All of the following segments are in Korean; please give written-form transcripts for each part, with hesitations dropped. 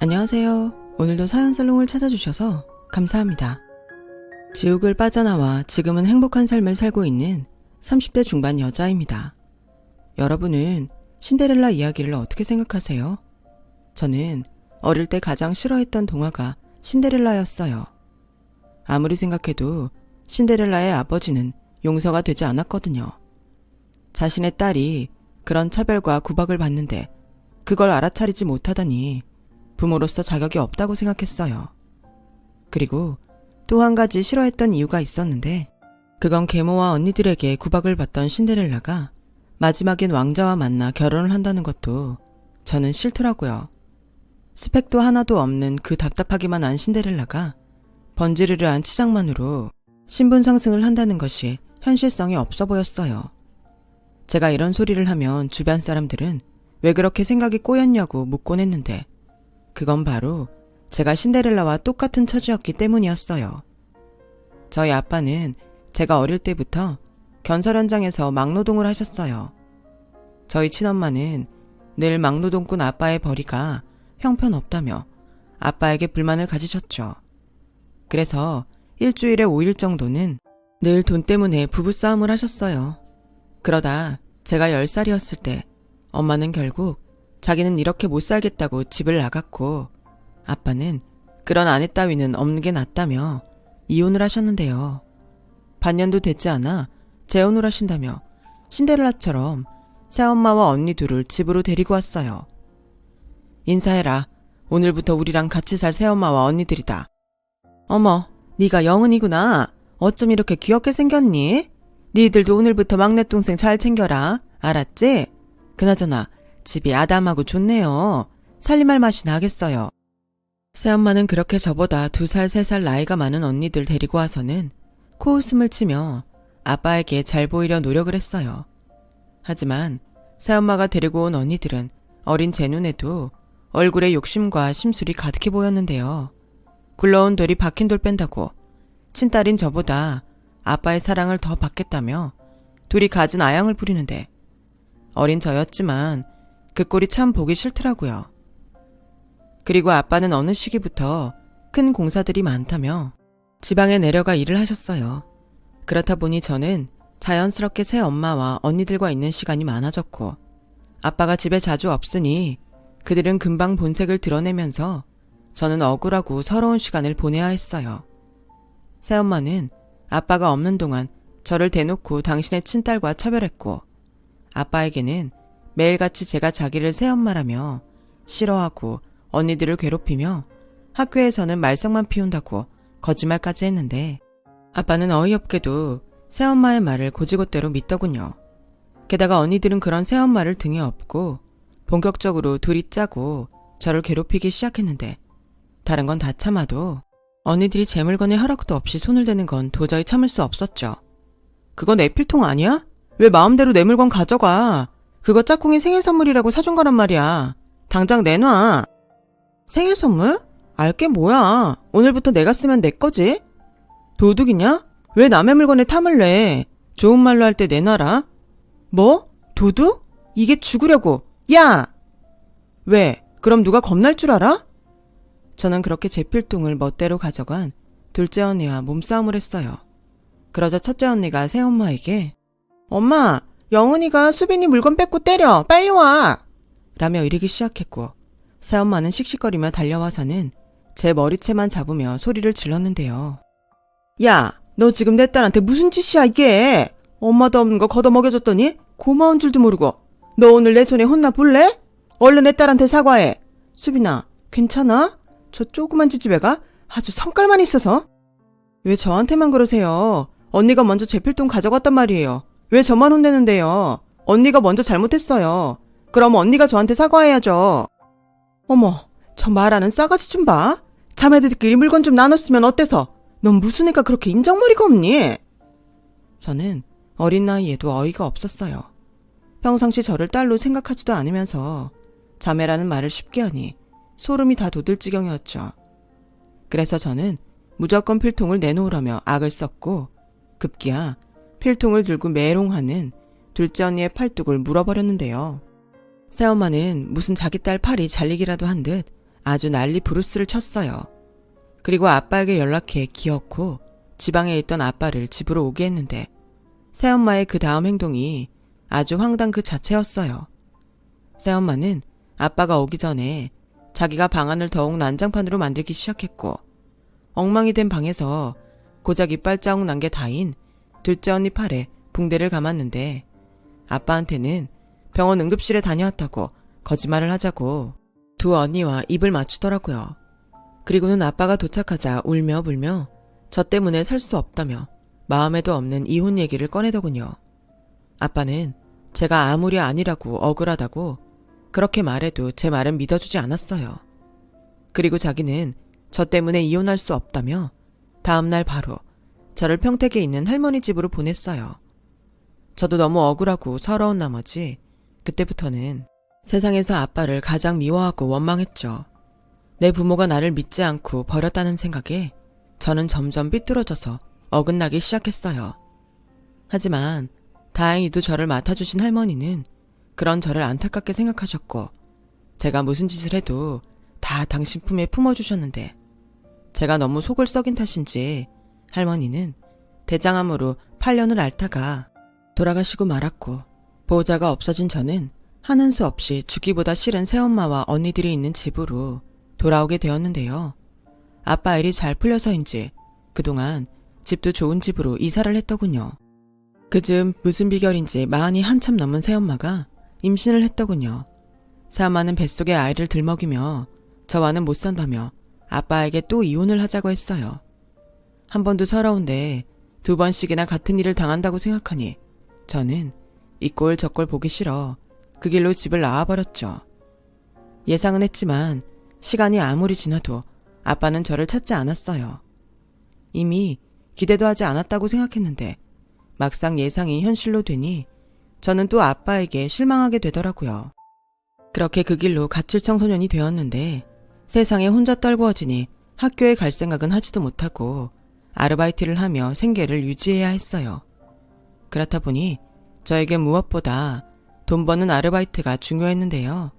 안녕하세요. 오늘도 사연살롱을 찾아주셔서 감사합니다. 지옥을 빠져나와 지금은 행복한 삶을 살고 있는 30대 중반 여자입니다. 여러분은 신데렐라 이야기를 어떻게 생각하세요? 저는 어릴 때 가장 싫어했던 동화가 신데렐라였어요. 아무리 생각해도 신데렐라의 아버지는 용서가 되지 않았거든요. 자신의 딸이 그런 차별과 구박을 받는데 그걸 알아차리지 못하다니 부모로서 자격이 없다고 생각했어요. 그리고 또 한 가지 싫어했던 이유가 있었는데 그건 계모와 언니들에게 구박을 받던 신데렐라가 마지막엔 왕자와 만나 결혼을 한다는 것도 저는 싫더라고요. 스펙도 하나도 없는 그 답답하기만 한 신데렐라가 번지르르한 치장만으로 신분 상승을 한다는 것이 현실성이 없어 보였어요. 제가 이런 소리를 하면 주변 사람들은 왜 그렇게 생각이 꼬였냐고 묻곤 했는데 그건 바로 제가 신데렐라와 똑같은 처지였기 때문이었어요. 저희 아빠는 제가 어릴 때부터 건설 현장에서 막노동을 하셨어요. 저희 친엄마는 늘 막노동꾼 아빠의 벌이가 형편없다며 아빠에게 불만을 가지셨죠. 그래서 일주일에 5일 정도는 늘 돈 때문에 부부싸움을 하셨어요. 그러다 제가 10살이었을 때 엄마는 결국 자기는 이렇게 못 살겠다고 집을 나갔고 아빠는 그런 아내 따위는 없는 게 낫다며 이혼을 하셨는데요. 반년도 되지 않아 재혼을 하신다며 신데렐라처럼 새엄마와 언니 둘을 집으로 데리고 왔어요. 인사해라. 오늘부터 우리랑 같이 살 새엄마와 언니들이다. 어머, 네가 영은이구나. 어쩜 이렇게 귀엽게 생겼니? 니들도 오늘부터 막내 동생 잘 챙겨라. 알았지? 그나저나 집이 아담하고 좋네요. 살림할 맛이 나겠어요. 새엄마는 그렇게 저보다 2살, 3살 나이가 많은 언니들 데리고 와서는 코웃음을 치며 아빠에게 잘 보이려 노력을 했어요. 하지만 새엄마가 데리고 온 언니들은 어린 제 눈에도 얼굴에 욕심과 심술이 가득해 보였는데요. 굴러온 돌이 박힌 돌 뺀다고 친딸인 저보다 아빠의 사랑을 더 받겠다며 둘이 갖은 아양을 부리는데 어린 저였지만 그 꼴이 참 보기 싫더라고요. 그리고 아빠는 어느 시기부터 큰 공사들이 많다며 지방에 내려가 일을 하셨어요. 그렇다 보니 저는 자연스럽게 새 엄마와 언니들과 있는 시간이 많아졌고 아빠가 집에 자주 없으니 그들은 금방 본색을 드러내면서 저는 억울하고 서러운 시간을 보내야 했어요. 새엄마는 아빠가 없는 동안 저를 대놓고 당신의 친딸과 차별했고 아빠에게는 매일같이 제가 자기를 새엄마라며 싫어하고 언니들을 괴롭히며 학교에서는 말썽만 피운다고 거짓말까지 했는데 아빠는 어이없게도 새엄마의 말을 고지고대로 믿더군요. 게다가 언니들은 그런 새엄마를 등에 업고 본격적으로 둘이 짜고 저를 괴롭히기 시작했는데 다른 건 다 참아도 언니들이 제 물건에 허락도 없이 손을 대는 건 도저히 참을 수 없었죠. 그건 내 필통 아니야? 왜 마음대로 내 물건 가져가? 그거 짝꿍이 생일 선물이라고 사준 거란 말이야. 당장 내놔. 생일 선물? 알게 뭐야. 오늘부터 내가 쓰면 내 거지? 도둑이냐? 왜 남의 물건에 탐을 내? 좋은 말로 할 때 내놔라. 뭐? 도둑? 이게 죽으려고. 야! 왜? 그럼 누가 겁날 줄 알아? 저는 그렇게 제 필통을 멋대로 가져간 둘째 언니와 몸싸움을 했어요. 그러자 첫째 언니가 새엄마에게 엄마, 영은이가 수빈이 물건 뺏고 때려. 빨리 와. 라며 이르기 시작했고 새엄마는 씩씩거리며 달려와서는 제 머리채만 잡으며 소리를 질렀는데요. 야, 너 지금 내 딸한테 무슨 짓이야 이게. 엄마도 없는 거 걷어먹여줬더니 고마운 줄도 모르고. 너 오늘 내 손에 혼나 볼래? 얼른 내 딸한테 사과해. 수빈아, 괜찮아? 저 조그만 지지배가 아주 성깔만 있어서. 왜 저한테만 그러세요? 언니가 먼저 제 필통 가져갔단 말이에요. 왜 저만 혼내는데요? 언니가 먼저 잘못했어요. 그럼 언니가 저한테 사과해야죠. 어머, 저 말하는 싸가지 좀 봐. 자매들끼리 물건 좀 나눴으면 어때서? 넌 무슨 애가 그렇게 인정머리가 없니? 저는 어린 나이에도 어이가 없었어요. 평상시 저를 딸로 생각하지도 않으면서 자매라는 말을 쉽게 하니 소름이 다 돋을 지경이었죠. 그래서 저는 무조건 필통을 내놓으라며 악을 썼고 급기야 필통을 들고 메롱하는 둘째 언니의 팔뚝을 물어버렸는데요. 새엄마는 무슨 자기 딸 팔이 잘리기라도 한 듯 아주 난리 부르스를 쳤어요. 그리고 아빠에게 연락해 기어코 지방에 있던 아빠를 집으로 오게 했는데 새엄마의 그 다음 행동이 아주 황당 그 자체였어요. 새엄마는 아빠가 오기 전에 자기가 방안을 더욱 난장판으로 만들기 시작했고 엉망이 된 방에서 고작 이빨 자국 난 게 다인 둘째 언니 팔에 붕대를 감았는데 아빠한테는 병원 응급실에 다녀왔다고 거짓말을 하자고 두 언니와 입을 맞추더라고요. 그리고는 아빠가 도착하자 울며 불며 저 때문에 살 수 없다며 마음에도 없는 이혼 얘기를 꺼내더군요. 아빠는 제가 아무리 아니라고 억울하다고 그렇게 말해도 제 말은 믿어주지 않았어요. 그리고 자기는 저 때문에 이혼할 수 없다며 다음날 바로 저를 평택에 있는 할머니 집으로 보냈어요. 저도 너무 억울하고 서러운 나머지 그때부터는 세상에서 아빠를 가장 미워하고 원망했죠. 내 부모가 나를 믿지 않고 버렸다는 생각에 저는 점점 삐뚤어져서 어긋나기 시작했어요. 하지만 다행히도 저를 맡아주신 할머니는 그런 저를 안타깝게 생각하셨고 제가 무슨 짓을 해도 다 당신 품에 품어주셨는데 제가 너무 속을 썩인 탓인지 할머니는 대장암으로 8년을 앓다가 돌아가시고 말았고 보호자가 없어진 저는 하는 수 없이 죽기보다 싫은 새엄마와 언니들이 있는 집으로 돌아오게 되었는데요. 아빠 일이 잘 풀려서인지 그동안 집도 좋은 집으로 이사를 했더군요. 그즈음 무슨 비결인지 마흔이 한참 넘은 새엄마가 임신을 했더군요. 새엄마는 뱃속에 아이를 들먹이며 저와는 못 산다며 아빠에게 또 이혼을 하자고 했어요. 한 번도 서러운데 두 번씩이나 같은 일을 당한다고 생각하니 저는 이 꼴 저 꼴 보기 싫어 그 길로 집을 나와버렸죠. 예상은 했지만 시간이 아무리 지나도 아빠는 저를 찾지 않았어요. 이미 기대도 하지 않았다고 생각했는데 막상 예상이 현실로 되니 저는 또 아빠에게 실망하게 되더라고요. 그렇게 그 길로 가출 청소년이 되었는데 세상에 혼자 떨구어지니 학교에 갈 생각은 하지도 못하고 아르바이트를 하며 생계를 유지해야 했어요. 그렇다 보니 저에게 무엇보다 돈 버는 아르바이트가 중요했는데요.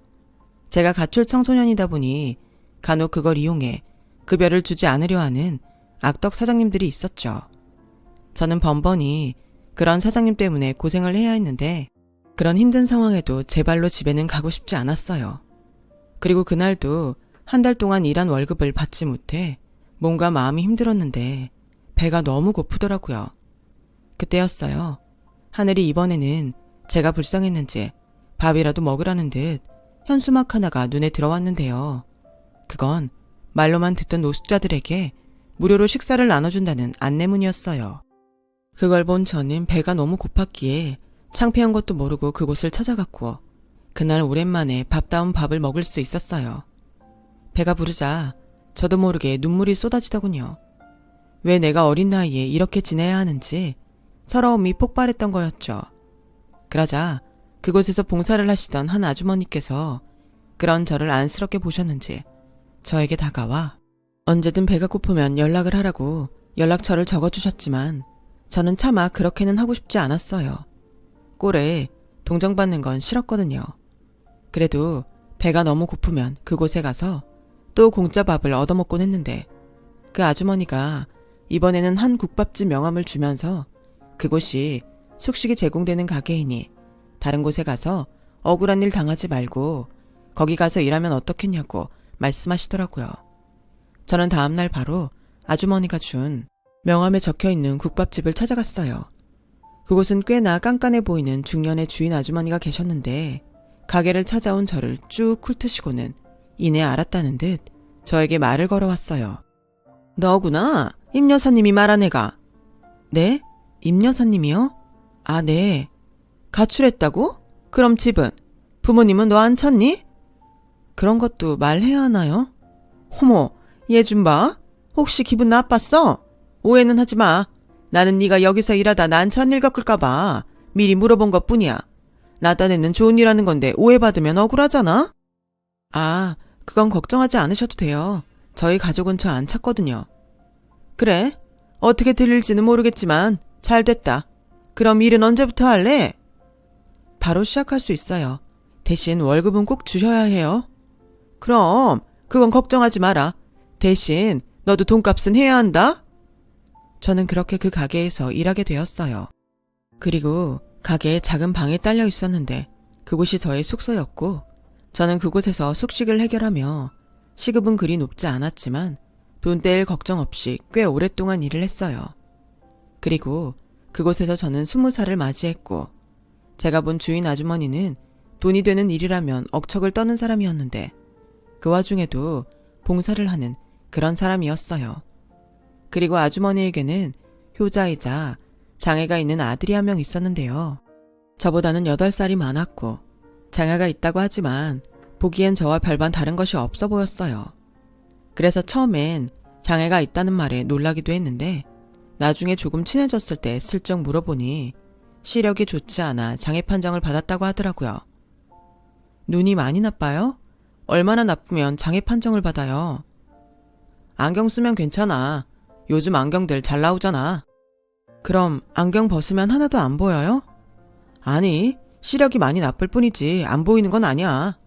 제가 가출 청소년이다 보니 간혹 그걸 이용해 급여를 주지 않으려 하는 악덕 사장님들이 있었죠. 저는 번번이 그런 사장님 때문에 고생을 해야 했는데 그런 힘든 상황에도 제 발로 집에는 가고 싶지 않았어요. 그리고 그날도 한 달 동안 일한 월급을 받지 못해 뭔가 마음이 힘들었는데 배가 너무 고프더라고요. 그때였어요. 하늘이 이번에는 제가 불쌍했는지 밥이라도 먹으라는 듯 현수막 하나가 눈에 들어왔는데요. 그건 말로만 듣던 노숙자들에게 무료로 식사를 나눠준다는 안내문이었어요. 그걸 본 저는 배가 너무 고팠기에 창피한 것도 모르고 그곳을 찾아갔고 그날 오랜만에 밥다운 밥을 먹을 수 있었어요. 배가 부르자 저도 모르게 눈물이 쏟아지더군요. 왜 내가 어린 나이에 이렇게 지내야 하는지 서러움이 폭발했던 거였죠. 그러자 그곳에서 봉사를 하시던 한 아주머니께서 그런 저를 안쓰럽게 보셨는지 저에게 다가와 언제든 배가 고프면 연락을 하라고 연락처를 적어주셨지만 저는 차마 그렇게는 하고 싶지 않았어요. 꼴에 동정받는 건 싫었거든요. 그래도 배가 너무 고프면 그곳에 가서 또 공짜 밥을 얻어먹곤 했는데 그 아주머니가 이번에는 한 국밥집 명함을 주면서 그곳이 숙식이 제공되는 가게이니 다른 곳에 가서 억울한 일 당하지 말고 거기 가서 일하면 어떻겠냐고 말씀하시더라고요. 저는 다음날 바로 아주머니가 준 명함에 적혀있는 국밥집을 찾아갔어요. 그곳은 꽤나 깐깐해 보이는 중년의 주인 아주머니가 계셨는데 가게를 찾아온 저를 쭉 훑으시고는 이내 알았다는 듯 저에게 말을 걸어왔어요. 너구나? 임 여사님이 말한 애가. 네? 임 여사님이요? 아, 네. 가출했다고? 그럼 집은? 부모님은 너 안 찾니? 그런 것도 말해야 하나요? 어머, 얘 좀 봐. 혹시 기분 나빴어? 오해는 하지 마. 나는 네가 여기서 일하다 난처한 일 겪을까 봐 미리 물어본 것뿐이야. 나 딴에는 좋은 일 하는 건데 오해받으면 억울하잖아? 아, 그건 걱정하지 않으셔도 돼요. 저희 가족은 저 안 찾거든요. 그래? 어떻게 들릴지는 모르겠지만 잘 됐다. 그럼 일은 언제부터 할래? 바로 시작할 수 있어요. 대신 월급은 꼭 주셔야 해요. 그럼 그건 걱정하지 마라. 대신 너도 돈값은 해야 한다. 저는 그렇게 그 가게에서 일하게 되었어요. 그리고 가게에 작은 방이 딸려 있었는데 그곳이 저의 숙소였고 저는 그곳에서 숙식을 해결하며 시급은 그리 높지 않았지만 돈 떼일 걱정 없이 꽤 오랫동안 일을 했어요. 그리고 그곳에서 저는 20살을 맞이했고 제가 본 주인 아주머니는 돈이 되는 일이라면 억척을 떠는 사람이었는데 그 와중에도 봉사를 하는 그런 사람이었어요. 그리고 아주머니에게는 효자이자 장애가 있는 아들이 한 명 있었는데요. 저보다는 8살이 많았고 장애가 있다고 하지만 보기엔 저와 별반 다른 것이 없어 보였어요. 그래서 처음엔 장애가 있다는 말에 놀라기도 했는데 나중에 조금 친해졌을 때 슬쩍 물어보니 시력이 좋지 않아 장애 판정을 받았다고 하더라고요. 눈이 많이 나빠요? 얼마나 나쁘면 장애 판정을 받아요? 안경 쓰면 괜찮아. 요즘 안경들 잘 나오잖아. 그럼 안경 벗으면 하나도 안 보여요? 아니, 시력이 많이 나쁠 뿐이지 안 보이는 건 아니야.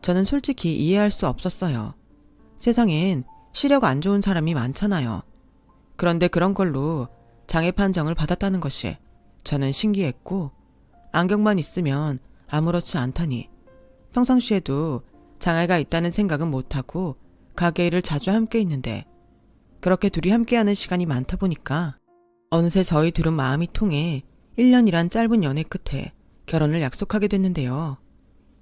저는 솔직히 이해할 수 없었어요. 세상엔 시력 안 좋은 사람이 많잖아요. 그런데 그런 걸로 장애 판정을 받았다는 것이 저는 신기했고 안경만 있으면 아무렇지 않다니 평상시에도 장애가 있다는 생각은 못하고 가게 일을 자주 함께 있는데 그렇게 둘이 함께하는 시간이 많다 보니까 어느새 저희 둘은 마음이 통해 1년이란 짧은 연애 끝에 결혼을 약속하게 됐는데요.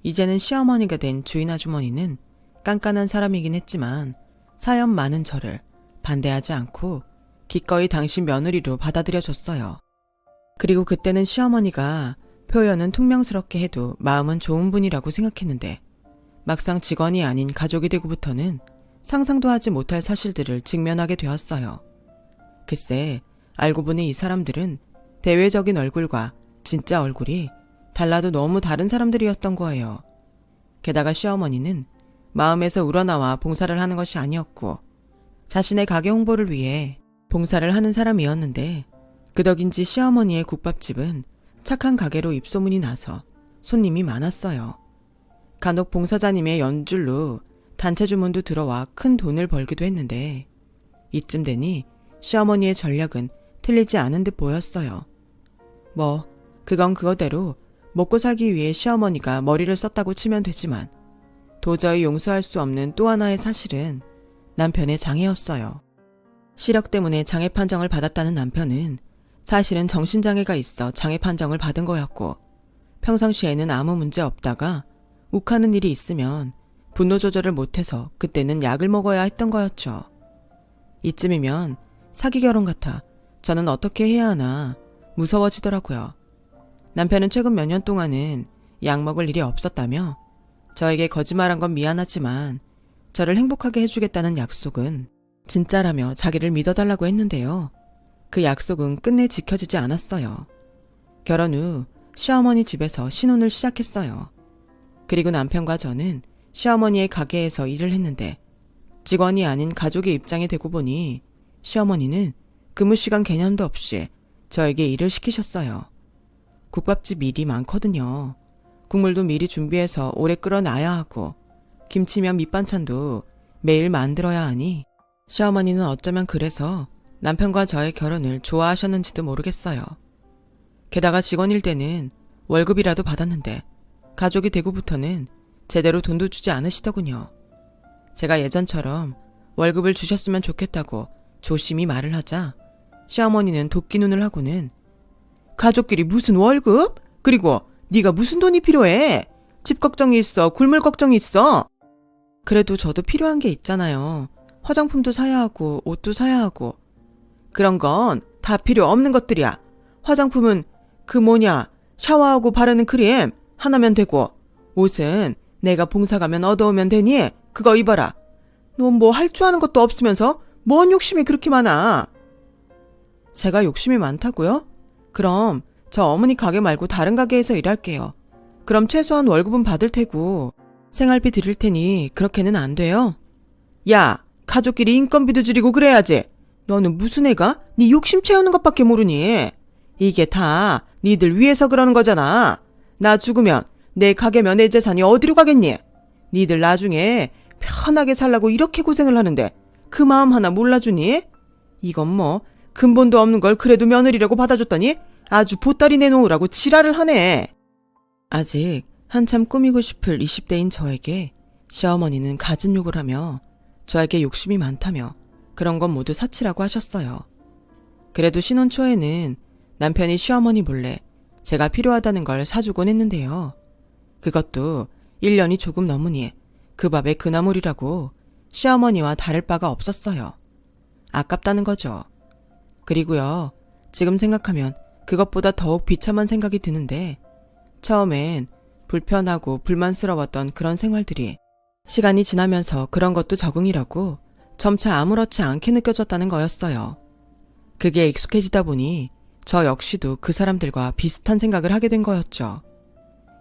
이제는 시어머니가 된 주인 아주머니는 깐깐한 사람이긴 했지만 사연 많은 저를 반대하지 않고 기꺼이 당신 며느리로 받아들여줬어요. 그리고 그때는 시어머니가 표현은 퉁명스럽게 해도 마음은 좋은 분이라고 생각했는데 막상 직원이 아닌 가족이 되고부터는 상상도 하지 못할 사실들을 직면하게 되었어요. 글쎄, 알고 보니 이 사람들은 대외적인 얼굴과 진짜 얼굴이 달라도 너무 다른 사람들이었던 거예요. 게다가 시어머니는 마음에서 우러나와 봉사를 하는 것이 아니었고 자신의 가게 홍보를 위해 봉사를 하는 사람이었는데 그 덕인지 시어머니의 국밥집은 착한 가게로 입소문이 나서 손님이 많았어요. 간혹 봉사자님의 연줄로 단체 주문도 들어와 큰 돈을 벌기도 했는데 이쯤 되니 시어머니의 전략은 틀리지 않은 듯 보였어요. 뭐 그건 그거대로 먹고 살기 위해 시어머니가 머리를 썼다고 치면 되지만 도저히 용서할 수 없는 또 하나의 사실은 남편의 장애였어요. 시력 때문에 장애 판정을 받았다는 남편은 사실은 정신장애가 있어 장애 판정을 받은 거였고 평상시에는 아무 문제 없다가 욱하는 일이 있으면 분노 조절을 못해서 그때는 약을 먹어야 했던 거였죠. 이쯤이면 사기 결혼 같아 저는 어떻게 해야 하나 무서워지더라고요. 남편은 최근 몇 년 동안은 약 먹을 일이 없었다며 저에게 거짓말한 건 미안하지만 저를 행복하게 해주겠다는 약속은 진짜라며 자기를 믿어달라고 했는데요. 그 약속은 끝내 지켜지지 않았어요. 결혼 후 시어머니 집에서 신혼을 시작했어요. 그리고 남편과 저는 시어머니의 가게에서 일을 했는데 직원이 아닌 가족의 입장이 되고 보니 시어머니는 근무시간 개념도 없이 저에게 일을 시키셨어요. 국밥집 일이 많거든요. 국물도 미리 준비해서 오래 끓여놔야 하고 김치면 밑반찬도 매일 만들어야 하니 시어머니는 어쩌면 그래서 남편과 저의 결혼을 좋아하셨는지도 모르겠어요. 게다가 직원일 때는 월급이라도 받았는데 가족이 되고부터는 제대로 돈도 주지 않으시더군요. 제가 예전처럼 월급을 주셨으면 좋겠다고 조심히 말을 하자 시어머니는 도끼 눈을 하고는 가족끼리 무슨 월급? 그리고 네가 무슨 돈이 필요해? 집 걱정이 있어? 굶을 걱정이 있어? 그래도 저도 필요한 게 있잖아요. 화장품도 사야 하고 옷도 사야 하고. 그런 건 다 필요 없는 것들이야. 화장품은 샤워하고 바르는 크림 하나면 되고 옷은 내가 봉사 가면 얻어오면 되니 그거 입어라. 넌 뭐 할 줄 아는 것도 없으면서 뭔 욕심이 그렇게 많아? 제가 욕심이 많다고요? 그럼 저 어머니 가게 말고 다른 가게에서 일할게요. 그럼 최소한 월급은 받을 테고 생활비 드릴 테니 그렇게는 안 돼요? 야, 가족끼리 인건비도 줄이고 그래야지. 너는 무슨 애가 네 욕심 채우는 것밖에 모르니? 이게 다 니들 위해서 그러는 거잖아. 나 죽으면 내 가게 면의 재산이 어디로 가겠니? 니들 나중에 편하게 살라고 이렇게 고생을 하는데 그 마음 하나 몰라주니? 이건 뭐 근본도 없는 걸 그래도 며느리라고 받아줬더니 아주 보따리 내놓으라고 지랄을 하네. 아직 한참 꾸미고 싶을 20대인 저에게 시어머니는 갖은 욕을 하며 저에게 욕심이 많다며 그런 건 모두 사치라고 하셨어요. 그래도 신혼 초에는 남편이 시어머니 몰래 제가 필요하다는 걸 사주곤 했는데요. 그것도 1년이 조금 넘으니 그 밥에 그 나물이라고 시어머니와 다를 바가 없었어요. 아깝다는 거죠. 그리고요, 지금 생각하면 그것보다 더욱 비참한 생각이 드는데 처음엔 불편하고 불만스러웠던 그런 생활들이 시간이 지나면서 그런 것도 적응이라고 점차 아무렇지 않게 느껴졌다는 거였어요. 그게 익숙해지다 보니 저 역시도 그 사람들과 비슷한 생각을 하게 된 거였죠.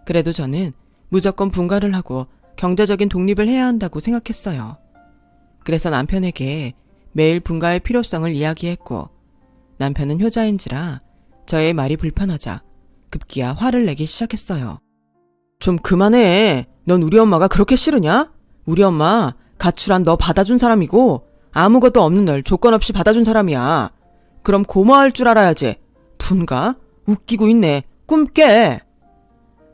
그래도 저는 무조건 분가를 하고 경제적인 독립을 해야 한다고 생각했어요. 그래서 남편에게 매일 분가의 필요성을 이야기했고 남편은 효자인지라 저의 말이 불편하자 급기야 화를 내기 시작했어요. 좀 그만해. 넌 우리 엄마가 그렇게 싫으냐? 우리 엄마 가출한 너 받아준 사람이고 아무것도 없는 널 조건 없이 받아준 사람이야. 그럼 고마워할 줄 알아야지. 분가? 웃기고 있네. 꿈 깨.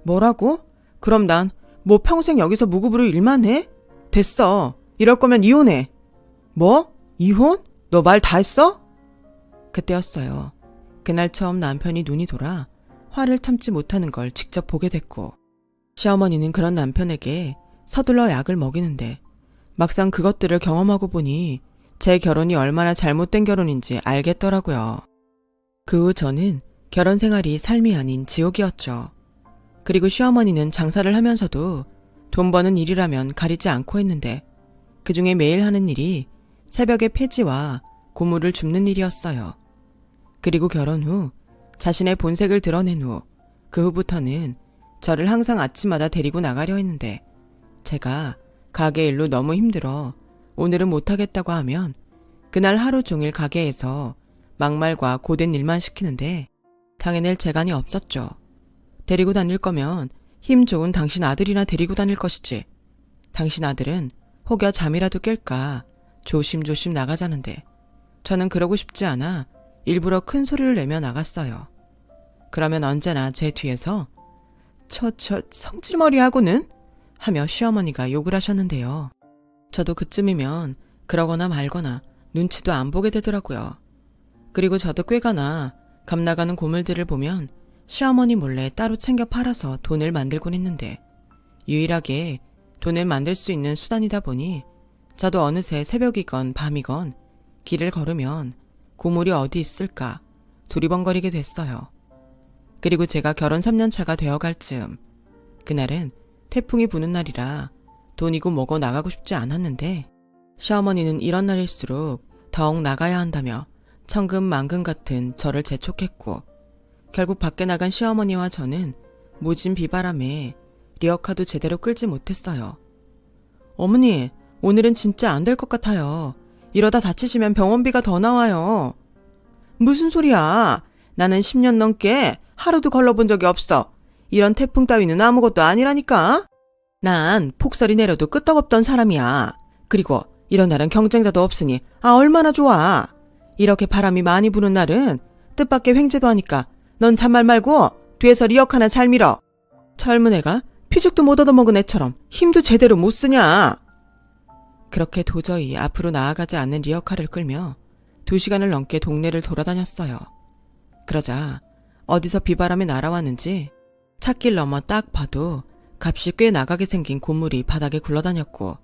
뭐라고? 그럼 난 뭐 평생 여기서 무급으로 일만 해? 됐어. 이럴 거면 이혼해. 뭐? 이혼? 너 말 다 했어? 그때였어요. 그날 처음 남편이 눈이 돌아 화를 참지 못하는 걸 직접 보게 됐고 시어머니는 그런 남편에게 서둘러 약을 먹이는데 막상 그것들을 경험하고 보니 제 결혼이 얼마나 잘못된 결혼인지 알겠더라고요. 그 후 저는 결혼 생활이 삶이 아닌 지옥이었죠. 그리고 시어머니는 장사를 하면서도 돈 버는 일이라면 가리지 않고 했는데 그중에 매일 하는 일이 새벽에 폐지와 고물을 줍는 일이었어요. 그리고 결혼 후 자신의 본색을 드러낸 후 그 후부터는 저를 항상 아침마다 데리고 나가려 했는데 제가 가게 일로 너무 힘들어 오늘은 못하겠다고 하면 그날 하루 종일 가게에서 막말과 고된 일만 시키는데 당해낼 재간이 없었죠. 데리고 다닐 거면 힘 좋은 당신 아들이나 데리고 다닐 것이지. 당신 아들은 혹여 잠이라도 깰까 조심조심 나가자는데 저는 그러고 싶지 않아 일부러 큰 소리를 내며 나갔어요. 그러면 언제나 제 뒤에서 저 성질머리하고는 하며 시어머니가 욕을 하셨는데요. 저도 그쯤이면 그러거나 말거나 눈치도 안 보게 되더라고요. 그리고 저도 꾀가나 값 나가는 고물들을 보면 시어머니 몰래 따로 챙겨 팔아서 돈을 만들곤 했는데 유일하게 돈을 만들 수 있는 수단이다 보니 저도 어느새 새벽이건 밤이건 길을 걸으면 고물이 어디 있을까 두리번거리게 됐어요. 그리고 제가 결혼 3년 차가 되어갈 즈음 그날은 태풍이 부는 날이라 돈이고 뭐고 나가고 싶지 않았는데 시어머니는 이런 날일수록 더욱 나가야 한다며 천근만근 같은 저를 재촉했고 결국 밖에 나간 시어머니와 저는 모진 비바람에 리어카도 제대로 끌지 못했어요. 어머니, 오늘은 진짜 안 될 것 같아요. 이러다 다치시면 병원비가 더 나와요. 무슨 소리야. 나는 10년 넘게 하루도 걸러본 적이 없어. 이런 태풍 따위는 아무것도 아니라니까. 난 폭설이 내려도 끄떡없던 사람이야. 그리고 이런 날은 경쟁자도 없으니 얼마나 좋아. 이렇게 바람이 많이 부는 날은 뜻밖의 횡재도 하니까 넌 잔말 말고 뒤에서 리역 하나 잘 밀어. 젊은 애가 피죽도 못 얻어먹은 애처럼 힘도 제대로 못 쓰냐. 그렇게 도저히 앞으로 나아가지 않는 리어카를 끌며 2시간을 넘게 동네를 돌아다녔어요. 그러자 어디서 비바람이 날아왔는지 찻길 넘어 딱 봐도 값이 꽤 나가게 생긴 고물이 바닥에 굴러다녔고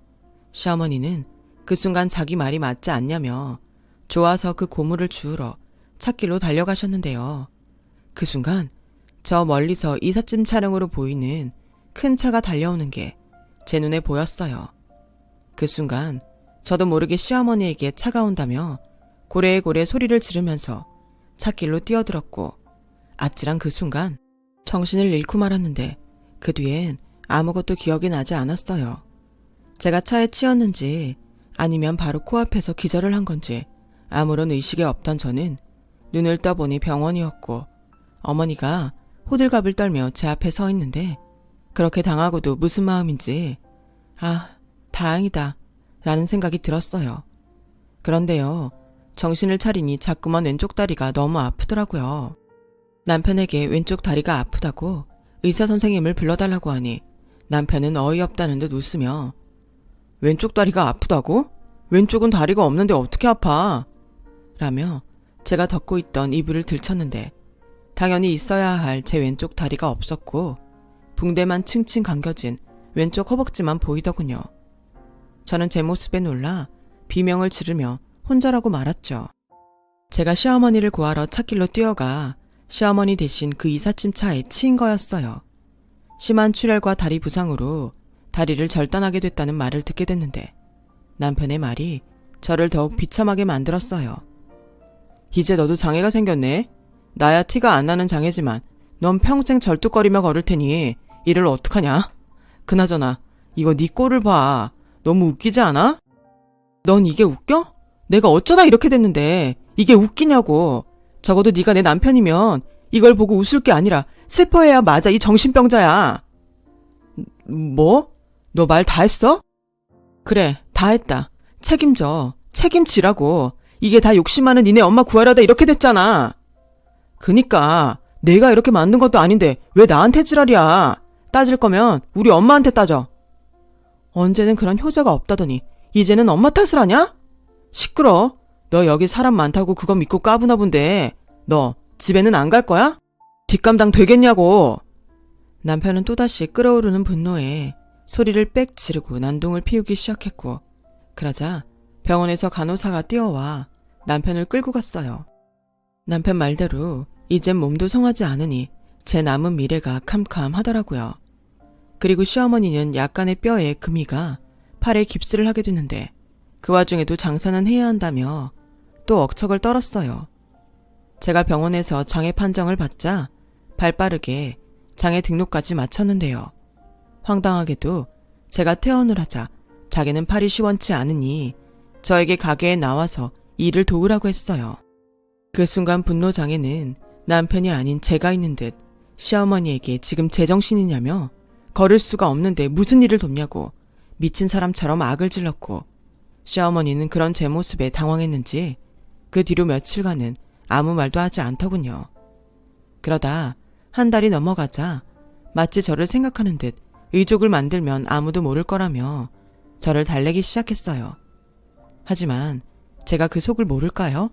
시어머니는 그 순간 자기 말이 맞지 않냐며 좋아서 그 고물을 주우러 찻길로 달려가셨는데요. 그 순간 저 멀리서 이삿짐 차량으로 보이는 큰 차가 달려오는 게 제 눈에 보였어요. 그 순간 저도 모르게 시어머니에게 차가 온다며 고래고래 소리를 지르면서 찻길로 뛰어들었고 아찔한 그 순간 정신을 잃고 말았는데 그 뒤엔 아무것도 기억이 나지 않았어요. 제가 차에 치였는지 아니면 바로 코앞에서 기절을 한 건지 아무런 의식이 없던 저는 눈을 떠보니 병원이었고 어머니가 호들갑을 떨며 제 앞에 서 있는데 그렇게 당하고도 무슨 마음인지 다행이다 라는 생각이 들었어요. 그런데요, 정신을 차리니 자꾸만 왼쪽 다리가 너무 아프더라고요. 남편에게 왼쪽 다리가 아프다고 의사 선생님을 불러달라고 하니 남편은 어이없다는 듯 웃으며 왼쪽 다리가 아프다고? 왼쪽은 다리가 없는데 어떻게 아파? 라며 제가 덮고 있던 이불을 들쳤는데 당연히 있어야 할 제 왼쪽 다리가 없었고 붕대만 층층 감겨진 왼쪽 허벅지만 보이더군요. 저는 제 모습에 놀라 비명을 지르며 혼자라고 말았죠. 제가 시어머니를 구하러 찻길로 뛰어가 시어머니 대신 그 이삿짐 차에 치인 거였어요. 심한 출혈과 다리 부상으로 다리를 절단하게 됐다는 말을 듣게 됐는데 남편의 말이 저를 더욱 비참하게 만들었어요. 이제 너도 장애가 생겼네. 나야 티가 안 나는 장애지만 넌 평생 절뚝거리며 걸을 테니 이를 어떡하냐? 그나저나 이거 네 꼴을 봐. 너무 웃기지 않아? 넌 이게 웃겨? 내가 어쩌다 이렇게 됐는데 이게 웃기냐고. 적어도 네가 내 남편이면 이걸 보고 웃을 게 아니라 슬퍼해야 맞아. 이 정신병자야. 뭐? 너 말 다 했어? 그래, 다 했다. 책임져. 책임지라고. 이게 다 욕심 많은 니네 엄마 구하려다 이렇게 됐잖아. 그니까 내가 이렇게 만든 것도 아닌데 왜 나한테 지랄이야. 따질 거면 우리 엄마한테 따져. 언제는 그런 효자가 없다더니 이제는 엄마 탓을 하냐? 시끄러. 너 여기 사람 많다고 그거 믿고 까부나 본데 너 집에는 안 갈 거야? 뒷감당 되겠냐고. 남편은 또다시 끓어오르는 분노에 소리를 빽 지르고 난동을 피우기 시작했고 그러자 병원에서 간호사가 뛰어와 남편을 끌고 갔어요. 남편 말대로 이젠 몸도 성하지 않으니 제 남은 미래가 캄캄하더라고요. 그리고 시어머니는 약간의 뼈에 금이가 팔에 깁스를 하게 됐는데 그 와중에도 장사는 해야 한다며 또 억척을 떨었어요. 제가 병원에서 장애 판정을 받자 발빠르게 장애 등록까지 마쳤는데요. 황당하게도 제가 퇴원을 하자 자기는 팔이 시원치 않으니 저에게 가게에 나와서 일을 도우라고 했어요. 그 순간 분노장애는 남편이 아닌 제가 있는 듯 시어머니에게 지금 제정신이냐며 걸을 수가 없는데 무슨 일을 돕냐고 미친 사람처럼 악을 질렀고 시어머니는 그런 제 모습에 당황했는지 그 뒤로 며칠간은 아무 말도 하지 않더군요. 그러다 한 달이 넘어가자 마치 저를 생각하는 듯 의족을 만들면 아무도 모를 거라며 저를 달래기 시작했어요. 하지만 제가 그 속을 모를까요?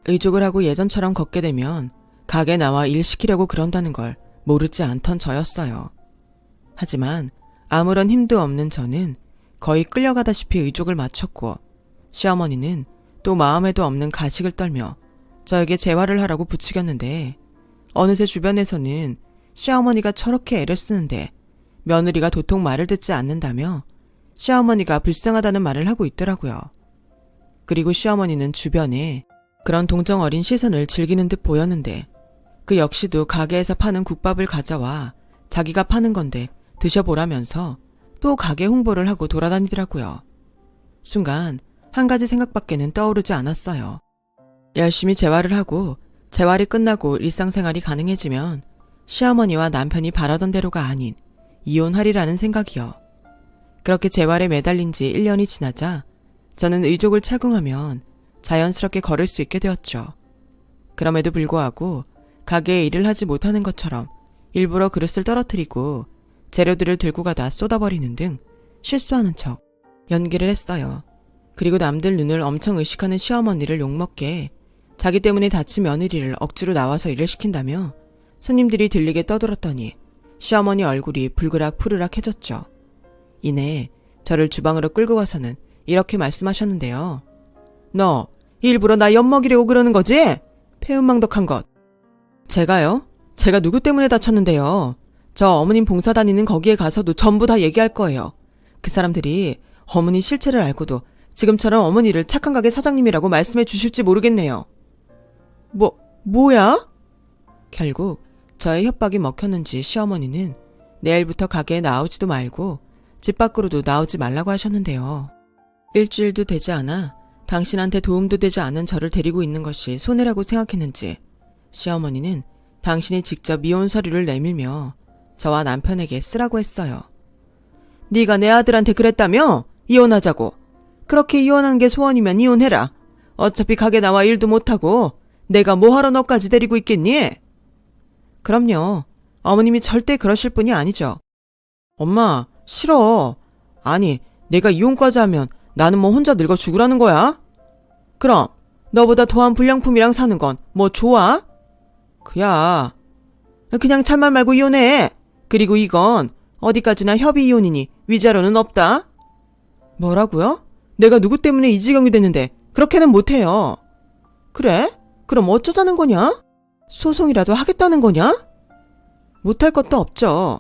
의족을 하고 예전처럼 걷게 되면 가게 나와 일 시키려고 그런다는 걸 모르지 않던 저였어요. 하지만 아무런 힘도 없는 저는 거의 끌려가다시피 의족을 마쳤고 시어머니는 또 마음에도 없는 가식을 떨며 저에게 재활을 하라고 부추겼는데 어느새 주변에서는 시어머니가 저렇게 애를 쓰는데 며느리가 도통 말을 듣지 않는다며 시어머니가 불쌍하다는 말을 하고 있더라고요. 그리고 시어머니는 주변에 그런 동정 어린 시선을 즐기는 듯 보였는데 그 역시도 가게에서 파는 국밥을 가져와 자기가 파는 건데 드셔보라면서 또 가게 홍보를 하고 돌아다니더라고요. 순간 한 가지 생각밖에는 떠오르지 않았어요. 열심히 재활을 하고 재활이 끝나고 일상생활이 가능해지면 시어머니와 남편이 바라던 대로가 아닌 이혼하리라는 생각이요. 그렇게 재활에 매달린 지 1년이 지나자 저는 의족을 착용하면 자연스럽게 걸을 수 있게 되었죠. 그럼에도 불구하고 가게에 일을 하지 못하는 것처럼 일부러 그릇을 떨어뜨리고 재료들을 들고 가다 쏟아버리는 등 실수하는 척 연기를 했어요. 그리고 남들 눈을 엄청 의식하는 시어머니를 욕먹게 자기 때문에 다친 며느리를 억지로 나와서 일을 시킨다며 손님들이 들리게 떠들었더니 시어머니 얼굴이 불그락 푸르락해졌죠. 이내 저를 주방으로 끌고 와서는 이렇게 말씀하셨는데요. 너 일부러 나 엿먹이려고 그러는 거지? 폐은망덕한 것. 제가요? 제가 누구 때문에 다쳤는데요. 저 어머님 봉사 다니는 거기에 가서도 전부 다 얘기할 거예요. 그 사람들이 어머니 실체를 알고도 지금처럼 어머니를 착한 가게 사장님이라고 말씀해 주실지 모르겠네요. 뭐야? 결국 저의 협박이 먹혔는지 시어머니는 내일부터 가게에 나오지도 말고 집 밖으로도 나오지 말라고 하셨는데요. 일주일도 되지 않아 당신한테 도움도 되지 않은 저를 데리고 있는 것이 손해라고 생각했는지 시어머니는 당신이 직접 이혼 서류를 내밀며 저와 남편에게 쓰라고 했어요. 네가 내 아들한테 그랬다며? 이혼하자고. 그렇게 이혼한 게 소원이면 이혼해라. 어차피 가게 나와 일도 못하고 내가 뭐하러 너까지 데리고 있겠니? 그럼요. 어머님이 절대 그러실 분이 아니죠. 엄마, 싫어. 아니, 내가 이혼까지 하면 나는 뭐 혼자 늙어 죽으라는 거야? 그럼 너보다 더한 불량품이랑 사는 건 뭐 좋아? 그야. 그냥 참말 말고 이혼해. 그리고 이건 어디까지나 협의 이혼이니 위자료는 없다. 뭐라고요? 내가 누구 때문에 이 지경이 됐는데 그렇게는 못해요. 그래? 그럼 어쩌자는 거냐? 소송이라도 하겠다는 거냐? 못할 것도 없죠.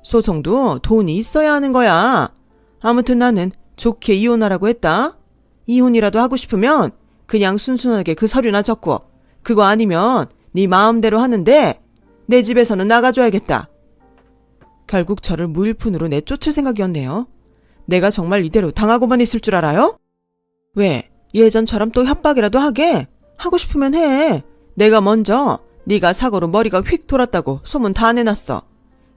소송도 돈이 있어야 하는 거야. 아무튼 나는 좋게 이혼하라고 했다. 이혼이라도 하고 싶으면 그냥 순순하게 그 서류나 적고, 그거 아니면 네 마음대로 하는데 내 집에서는 나가줘야겠다. 결국 저를 무일푼으로 내쫓을 생각이었네요. 내가 정말 이대로 당하고만 있을 줄 알아요? 왜? 예전처럼 또 협박이라도 하게? 하고 싶으면 해. 내가 먼저 네가 사고로 머리가 휙 돌았다고 소문 다 내놨어.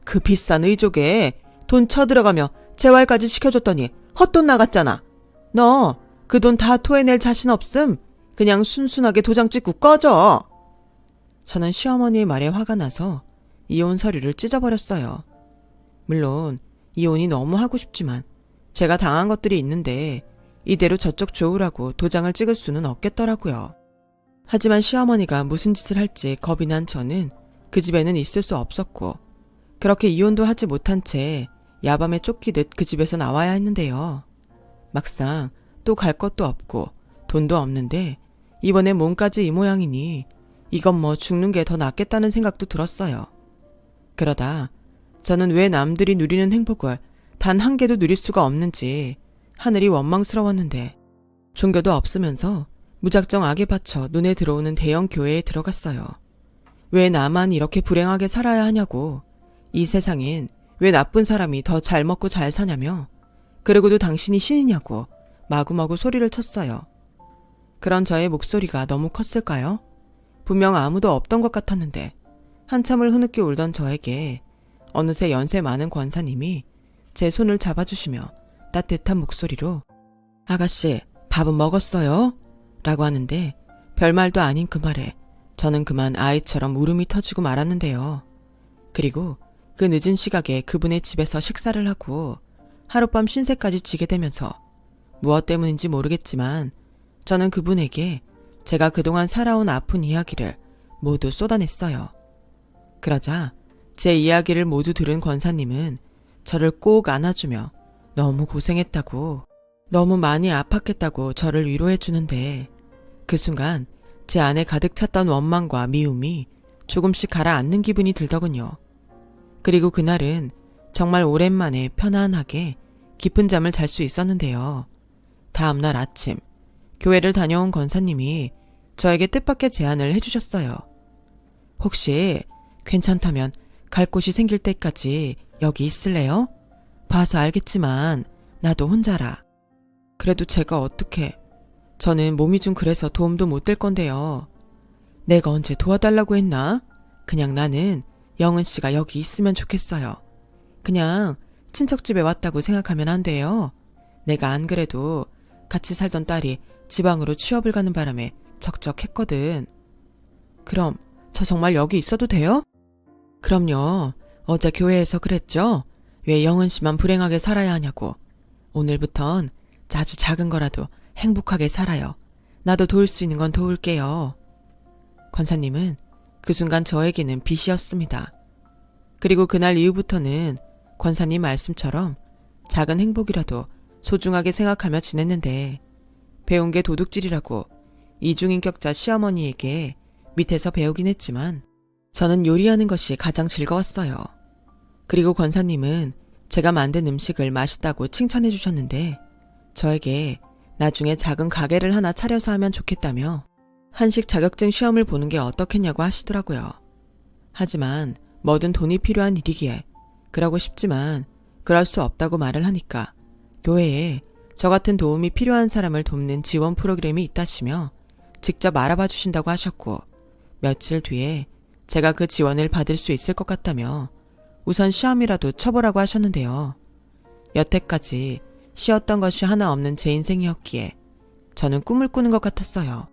그 비싼 의족에 돈 쳐들어가며 재활까지 시켜줬더니 헛돈 나갔잖아. 너 그 돈 다 토해낼 자신 없음? 그냥 순순하게 도장 찍고 꺼져. 저는 시어머니의 말에 화가 나서 이혼 서류를 찢어버렸어요. 물론 이혼이 너무 하고 싶지만 제가 당한 것들이 있는데 이대로 저쪽 좋으라고 도장을 찍을 수는 없겠더라고요. 하지만 시어머니가 무슨 짓을 할지 겁이 난 저는 그 집에는 있을 수 없었고, 그렇게 이혼도 하지 못한 채 야밤에 쫓기듯 그 집에서 나와야 했는데요. 막상 또 갈 것도 없고 돈도 없는데 이번에 몸까지 이 모양이니 이건 뭐 죽는 게 더 낫겠다는 생각도 들었어요. 그러다 저는 왜 남들이 누리는 행복을 단 한 개도 누릴 수가 없는지 하늘이 원망스러웠는데, 종교도 없으면서 무작정 악에 받쳐 눈에 들어오는 대형 교회에 들어갔어요. 왜 나만 이렇게 불행하게 살아야 하냐고, 이 세상엔 왜 나쁜 사람이 더 잘 먹고 잘 사냐며, 그러고도 당신이 신이냐고 마구마구 소리를 쳤어요. 그런 저의 목소리가 너무 컸을까요? 분명 아무도 없던 것 같았는데 한참을 흐느껴 울던 저에게 어느새 연세 많은 권사님이 제 손을 잡아주시며 따뜻한 목소리로 아가씨, 밥은 먹었어요? 라고 하는데 별말도 아닌 그 말에 저는 그만 아이처럼 울음이 터지고 말았는데요. 그리고 그 늦은 시각에 그분의 집에서 식사를 하고 하룻밤 신세까지 지게 되면서 무엇 때문인지 모르겠지만 저는 그분에게 제가 그동안 살아온 아픈 이야기를 모두 쏟아냈어요. 그러자 제 이야기를 모두 들은 권사님은 저를 꼭 안아주며 너무 고생했다고, 너무 많이 아팠겠다고 저를 위로해 주는데, 그 순간 제 안에 가득 찼던 원망과 미움이 조금씩 가라앉는 기분이 들더군요. 그리고 그날은 정말 오랜만에 편안하게 깊은 잠을 잘 수 있었는데요. 다음날 아침 교회를 다녀온 권사님이 저에게 뜻밖의 제안을 해주셨어요. 혹시 괜찮다면 갈 곳이 생길 때까지 여기 있을래요? 봐서 알겠지만 나도 혼자라. 그래도 제가 어떻게, 저는 몸이 좀 그래서 도움도 못 될 건데요. 내가 언제 도와달라고 했나? 그냥 나는 영은 씨가 여기 있으면 좋겠어요. 그냥 친척집에 왔다고 생각하면 안 돼요. 내가 안 그래도 같이 살던 딸이 지방으로 취업을 가는 바람에 적적했거든. 그럼 저 정말 여기 있어도 돼요? 그럼요. 어제 교회에서 그랬죠? 왜 영은 씨만 불행하게 살아야 하냐고. 오늘부턴 아주 작은 거라도 행복하게 살아요. 나도 도울 수 있는 건 도울게요. 권사님은 그 순간 저에게는 빛이었습니다. 그리고 그날 이후부터는 권사님 말씀처럼 작은 행복이라도 소중하게 생각하며 지냈는데, 배운 게 도둑질이라고 이중인격자 시어머니에게 밑에서 배우긴 했지만 저는 요리하는 것이 가장 즐거웠어요. 그리고 권사님은 제가 만든 음식을 맛있다고 칭찬해 주셨는데 저에게 나중에 작은 가게를 하나 차려서 하면 좋겠다며 한식 자격증 시험을 보는 게 어떻겠냐고 하시더라고요. 하지만 뭐든 돈이 필요한 일이기에 그러고 싶지만 그럴 수 없다고 말을 하니까 교회에 저 같은 도움이 필요한 사람을 돕는 지원 프로그램이 있다시며 직접 알아봐 주신다고 하셨고, 며칠 뒤에 제가 그 지원을 받을 수 있을 것 같다며 우선 시험이라도 쳐보라고 하셨는데요. 여태까지 쉬었던 것이 하나 없는 제 인생이었기에 저는 꿈을 꾸는 것 같았어요.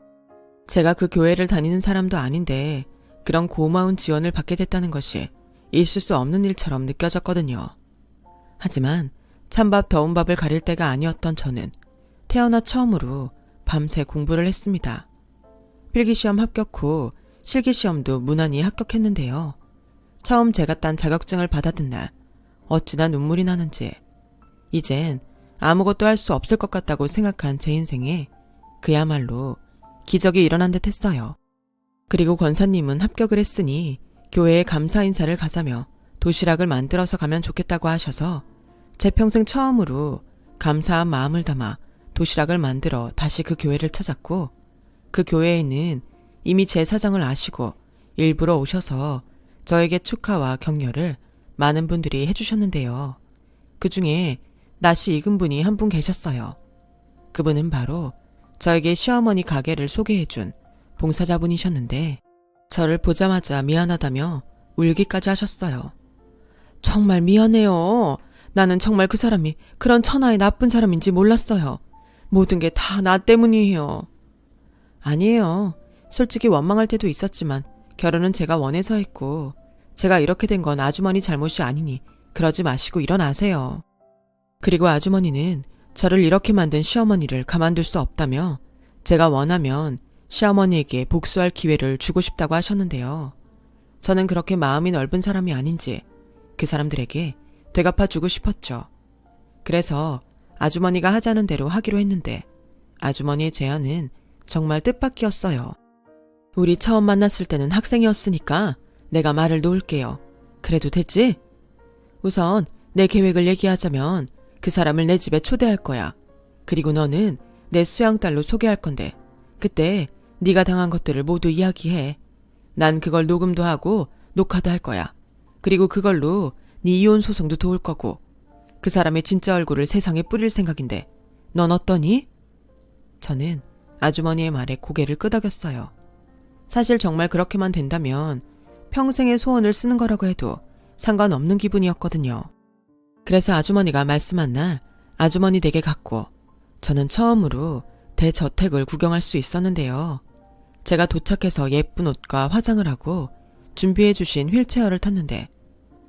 제가 그 교회를 다니는 사람도 아닌데 그런 고마운 지원을 받게 됐다는 것이 있을 수 없는 일처럼 느껴졌거든요. 하지만 찬밥 더운 밥을 가릴 때가 아니었던 저는 태어나 처음으로 밤새 공부를 했습니다. 필기시험 합격 후 실기시험도 무난히 합격했는데요. 처음 제가 딴 자격증을 받아든 날 어찌나 눈물이 나는지 이젠 아무것도 할 수 없을 것 같다고 생각한 제 인생에 그야말로 기적이 일어난 듯 했어요. 그리고 권사님은 합격을 했으니 교회에 감사 인사를 가자며 도시락을 만들어서 가면 좋겠다고 하셔서 제 평생 처음으로 감사한 마음을 담아 도시락을 만들어 다시 그 교회를 찾았고 그 교회에는 이미 제 사정을 아시고 일부러 오셔서 저에게 축하와 격려를 많은 분들이 해주셨는데요. 그 중에 낯이 익은 분이 한 분 계셨어요. 그분은 바로 저에게 시어머니 가게를 소개해준 봉사자분이셨는데 저를 보자마자 미안하다며 울기까지 하셨어요. 정말 미안해요. 나는 정말 그 사람이 그런 천하의 나쁜 사람인지 몰랐어요. 모든 게 다 나 때문이에요. 아니에요. 솔직히 원망할 때도 있었지만 결혼은 제가 원해서 했고 제가 이렇게 된 건 아주머니 잘못이 아니니 그러지 마시고 일어나세요. 그리고 아주머니는 저를 이렇게 만든 시어머니를 가만둘 수 없다며 제가 원하면 시어머니에게 복수할 기회를 주고 싶다고 하셨는데요. 저는 그렇게 마음이 넓은 사람이 아닌지 그 사람들에게 되갚아 주고 싶었죠. 그래서 아주머니가 하자는 대로 하기로 했는데 아주머니의 제안은 정말 뜻밖이었어요. 우리 처음 만났을 때는 학생이었으니까 내가 말을 놓을게요. 그래도 됐지? 우선 내 계획을 얘기하자면 그 사람을 내 집에 초대할 거야. 그리고 너는 내 수양딸로 소개할 건데 그때 네가 당한 것들을 모두 이야기해. 난 그걸 녹음도 하고 녹화도 할 거야. 그리고 그걸로 네 이혼 소송도 도울 거고 그 사람의 진짜 얼굴을 세상에 뿌릴 생각인데 넌 어떠니? 저는 아주머니의 말에 고개를 끄덕였어요. 사실 정말 그렇게만 된다면 평생의 소원을 쓰는 거라고 해도 상관없는 기분이었거든요. 그래서 아주머니가 말씀한 날 아주머니 댁에 갔고 저는 처음으로 대저택을 구경할 수 있었는데요. 제가 도착해서 예쁜 옷과 화장을 하고 준비해 주신 휠체어를 탔는데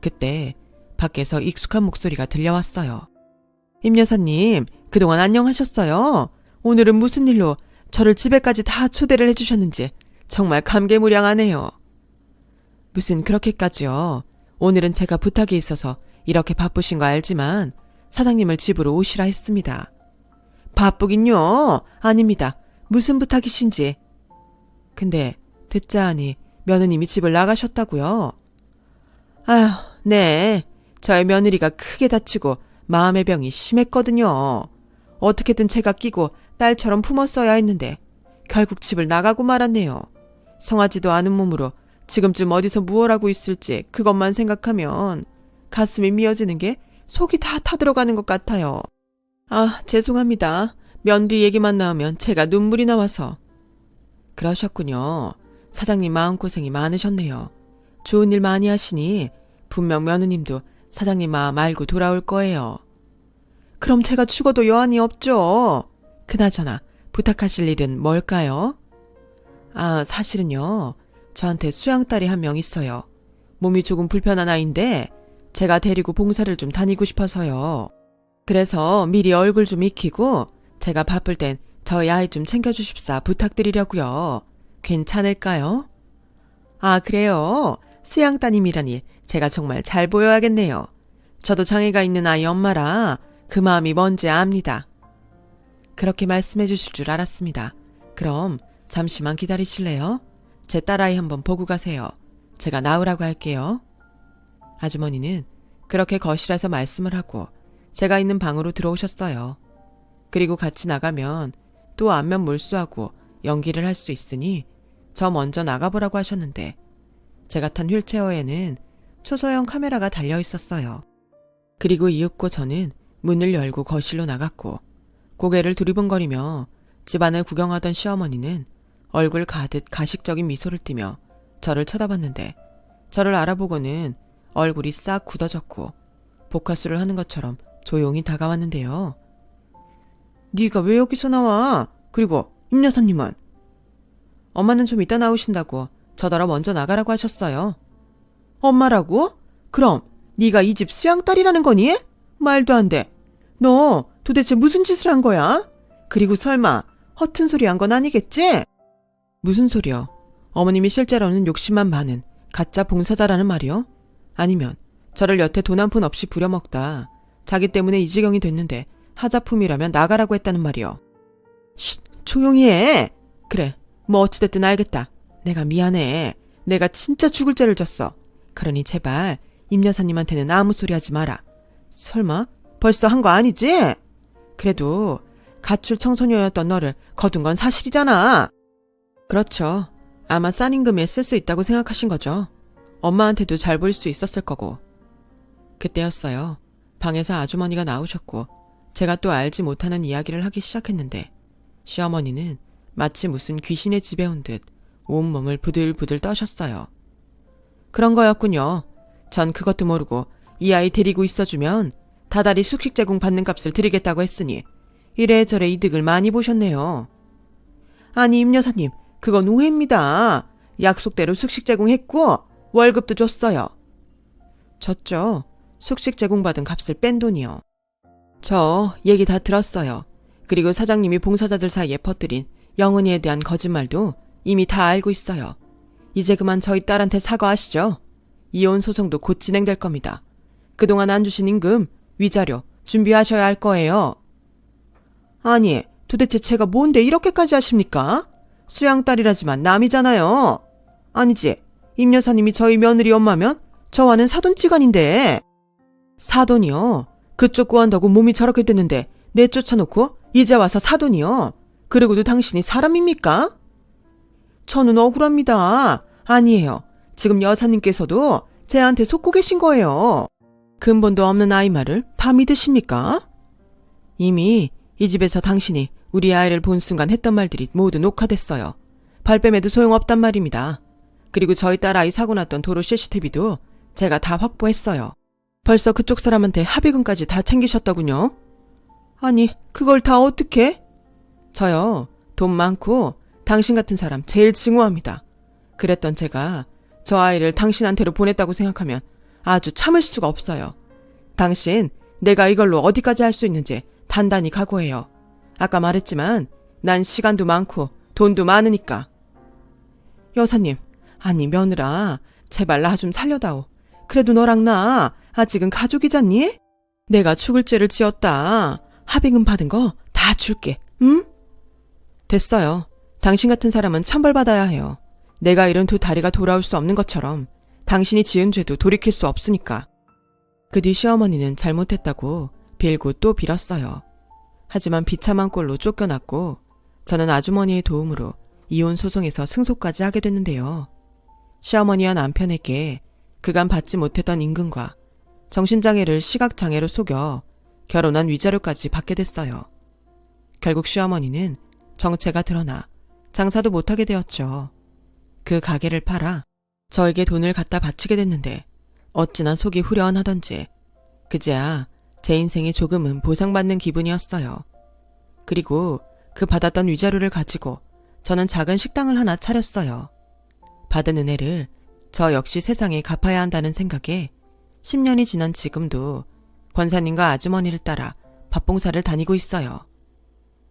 그때 밖에서 익숙한 목소리가 들려왔어요. 임 여사님, 그동안 안녕하셨어요? 오늘은 무슨 일로 저를 집에까지 다 초대를 해주셨는지 정말 감개무량하네요. 무슨 그렇게까지요. 오늘은 제가 부탁이 있어서 이렇게 바쁘신 거 알지만 사장님을 집으로 오시라 했습니다. 바쁘긴요? 아닙니다. 무슨 부탁이신지. 근데 듣자 하니 며느님이 집을 나가셨다고요? 아휴, 네. 저의 며느리가 크게 다치고 마음의 병이 심했거든요. 어떻게든 제가 끼고 딸처럼 품었어야 했는데 결국 집을 나가고 말았네요. 성하지도 않은 몸으로 지금쯤 어디서 무얼 하고 있을지 그것만 생각하면 가슴이 미어지는 게 속이 다 타들어가는 것 같아요. 아, 죄송합니다. 며느리 얘기만 나오면 제가 눈물이 나와서. 그러셨군요. 사장님 마음고생이 많으셨네요. 좋은 일 많이 하시니 분명 며느님도 사장님 마음 알고 돌아올 거예요. 그럼 제가 죽어도 여한이 없죠. 그나저나 부탁하실 일은 뭘까요? 아, 사실은요. 저한테 수양딸이 한 명 있어요. 몸이 조금 불편한 아이인데 제가 데리고 봉사를 좀 다니고 싶어서요. 그래서 미리 얼굴 좀 익히고 제가 바쁠 땐 저희 아이 좀 챙겨주십사 부탁드리려고요. 괜찮을까요? 아, 그래요? 수양따님이라니 제가 정말 잘 보여야겠네요. 저도 장애가 있는 아이 엄마라 그 마음이 뭔지 압니다. 그렇게 말씀해 주실 줄 알았습니다. 그럼 잠시만 기다리실래요? 제 딸아이 한번 보고 가세요. 제가 나오라고 할게요. 아주머니는 그렇게 거실에서 말씀을 하고 제가 있는 방으로 들어오셨어요. 그리고 같이 나가면 또 안면 몰수하고 연기를 할 수 있으니 저 먼저 나가보라고 하셨는데 제가 탄 휠체어에는 초소형 카메라가 달려 있었어요. 그리고 이윽고 저는 문을 열고 거실로 나갔고 고개를 두리번거리며 집안을 구경하던 시어머니는 얼굴 가득 가식적인 미소를 띠며 저를 쳐다봤는데 저를 알아보고는 얼굴이 싹 굳어졌고 복화술을 하는 것처럼 조용히 다가왔는데요. 네가 왜 여기서 나와? 그리고 임 여사님은? 엄마는 좀 이따 나오신다고 저더러 먼저 나가라고 하셨어요. 엄마라고? 그럼 네가 이 집 수양딸이라는 거니? 말도 안 돼. 너 도대체 무슨 짓을 한 거야? 그리고 설마 허튼 소리 한 건 아니겠지? 무슨 소리요? 어머님이 실제로는 욕심만 많은 가짜 봉사자라는 말이요? 아니면 저를 여태 돈 한 푼 없이 부려먹다 자기 때문에 이 지경이 됐는데 하자품이라면 나가라고 했다는 말이요? 쉿, 조용히 해. 그래, 뭐 어찌됐든 알겠다. 내가 미안해. 내가 진짜 죽을 죄를 졌어. 그러니 제발 임 여사님한테는 아무 소리 하지 마라. 설마 벌써 한 거 아니지? 그래도 가출 청소년이었던 너를 거둔 건 사실이잖아. 그렇죠. 아마 싼 임금에 쓸 수 있다고 생각하신 거죠. 엄마한테도 잘 보일 수 있었을 거고. 그때였어요. 방에서 아주머니가 나오셨고 제가 또 알지 못하는 이야기를 하기 시작했는데 시어머니는 마치 무슨 귀신의 집에 온 듯 온몸을 부들부들 떠셨어요. 그런 거였군요. 전 그것도 모르고 이 아이 데리고 있어주면 다달이 숙식 제공 받는 값을 드리겠다고 했으니 이래저래 이득을 많이 보셨네요. 아니 임 여사님, 그건 오해입니다. 약속대로 숙식 제공했고 월급도 줬어요. 줬죠. 숙식 제공받은 값을 뺀 돈이요. 저 얘기 다 들었어요. 그리고 사장님이 봉사자들 사이에 퍼뜨린 영은이에 대한 거짓말도 이미 다 알고 있어요. 이제 그만 저희 딸한테 사과하시죠. 이혼 소송도 곧 진행될 겁니다. 그동안 안 주신 임금, 위자료 준비하셔야 할 거예요. 아니, 도대체 제가 뭔데 이렇게까지 하십니까? 수양딸이라지만 남이잖아요. 아니지, 임 여사님이 저희 며느리 엄마면 저와는 사돈지간인데. 사돈이요? 그쪽 구한다고 몸이 저렇게 됐는데 내쫓아놓고 이제 와서 사돈이요? 그러고도 당신이 사람입니까? 저는 억울합니다. 아니에요. 지금 여사님께서도 제한테 속고 계신 거예요. 근본도 없는 아이 말을 다 믿으십니까? 이미 이 집에서 당신이 우리 아이를 본 순간 했던 말들이 모두 녹화됐어요. 발뺌해도 소용없단 말입니다. 그리고 저희 딸 아이 사고 났던 도로 CCTV도 제가 다 확보했어요. 벌써 그쪽 사람한테 합의금까지 다 챙기셨더군요. 아니, 그걸 다 어떻게? 저요, 돈 많고 당신 같은 사람 제일 증오합니다. 그랬던 제가 저 아이를 당신한테로 보냈다고 생각하면 아주 참을 수가 없어요. 당신, 내가 이걸로 어디까지 할 수 있는지 단단히 각오해요. 아까 말했지만 난 시간도 많고 돈도 많으니까. 여사님, 아니 며느라, 제발 나 좀 살려다오. 그래도 너랑 나 아직은 가족이잖니? 내가 죽을 죄를 지었다. 합의금 받은 거 다 줄게, 응? 됐어요. 당신 같은 사람은 천벌받아야 해요. 내가 잃은 두 다리가 돌아올 수 없는 것처럼 당신이 지은 죄도 돌이킬 수 없으니까. 그 뒤 시어머니는 잘못했다고 빌고 또 빌었어요. 하지만 비참한 꼴로 쫓겨났고 저는 아주머니의 도움으로 이혼 소송에서 승소까지 하게 됐는데요. 시어머니와 남편에게 그간 받지 못했던 임금과 정신장애를 시각장애로 속여 결혼한 위자료까지 받게 됐어요. 결국 시어머니는 정체가 드러나 장사도 못하게 되었죠. 그 가게를 팔아 저에게 돈을 갖다 바치게 됐는데 어찌나 속이 후련하던지 그제야 제 인생에 조금은 보상받는 기분이었어요. 그리고 그 받았던 위자료를 가지고 저는 작은 식당을 하나 차렸어요. 받은 은혜를 저 역시 세상에 갚아야 한다는 생각에 10년이 지난 지금도 권사님과 아주머니를 따라 밥봉사를 다니고 있어요.